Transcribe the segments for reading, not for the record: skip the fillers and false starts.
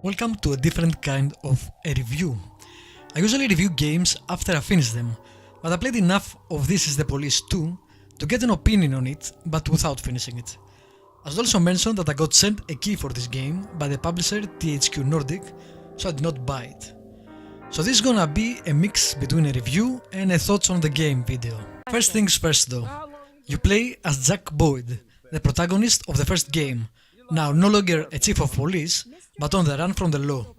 Welcome to a different kind of a review. I usually review games after I finish them, but I played enough of This Is the Police 2 to get an opinion on it, but without finishing it. I should also mention that I got sent a key for this game by the publisher THQ Nordic, so I did not buy it. So this is gonna be a mix between a review and a thoughts on the game video. First things first though, you play as Jack Boyd, the protagonist of the first game, now no longer a chief of police, but on the run from the law.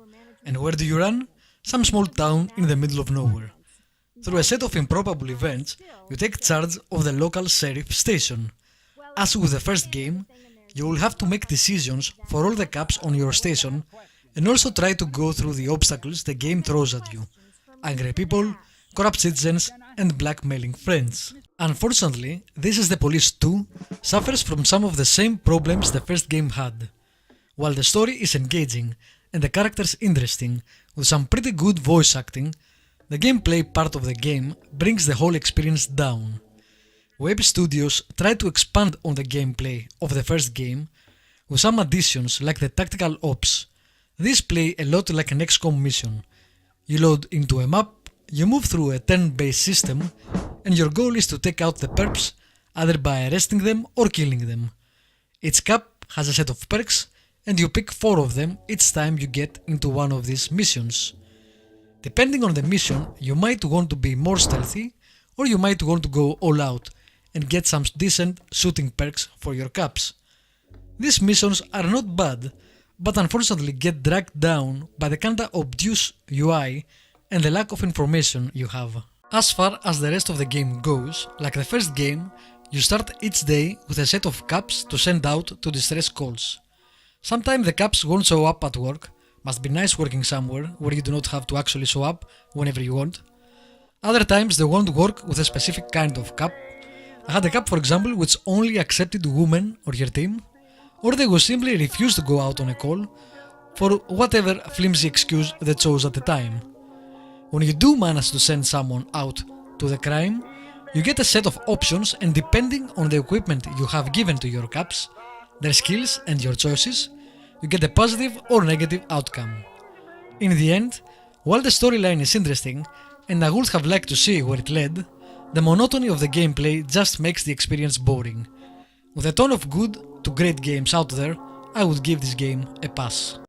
And where do you run? Some small town in the middle of nowhere. Through a set of improbable events, you take charge of the local sheriff station. As with the first game, you will have to make decisions for all the cops on your station and also try to go through the obstacles the game throws at you. Angry people, corrupt citizens, and blackmailing friends. Unfortunately, This Is the Police 2 suffers from some of the same problems the first game had. While the story is engaging and the characters interesting, with some pretty good voice acting, the gameplay part of the game brings the whole experience down. Web Studios tried to expand on the gameplay of the first game with some additions like the tactical ops. These play a lot like an XCOM mission. You load into a map, you move through a turn-based system, and your goal is to take out the perps either by arresting them or killing them. Each cap has a set of perks, and you pick 4 of them each time you get into one of these missions. Depending on the mission, you might want to be more stealthy, or you might want to go all out and get some decent shooting perks for your caps. These missions are not bad, but unfortunately get dragged down by the kinda obtuse UI and the lack of information you have. As far as the rest of the game goes, like the first game, you start each day with a set of caps to send out to distress calls. Sometimes the caps won't show up at work, must be nice working somewhere where you do not have to actually show up whenever you want. Other times they won't work with a specific kind of cap. I had a cap for example which only accepted women on your team, or they will simply refuse to go out on a call for whatever flimsy excuse they chose at the time. When you do manage to send someone out to the crime, you get a set of options, and depending on the equipment you have given to your caps, their skills and your choices, you get a positive or negative outcome. In the end, while the storyline is interesting and I would have liked to see where it led, the monotony of the gameplay just makes the experience boring. With a ton of good to great games out there, I would give this game a pass.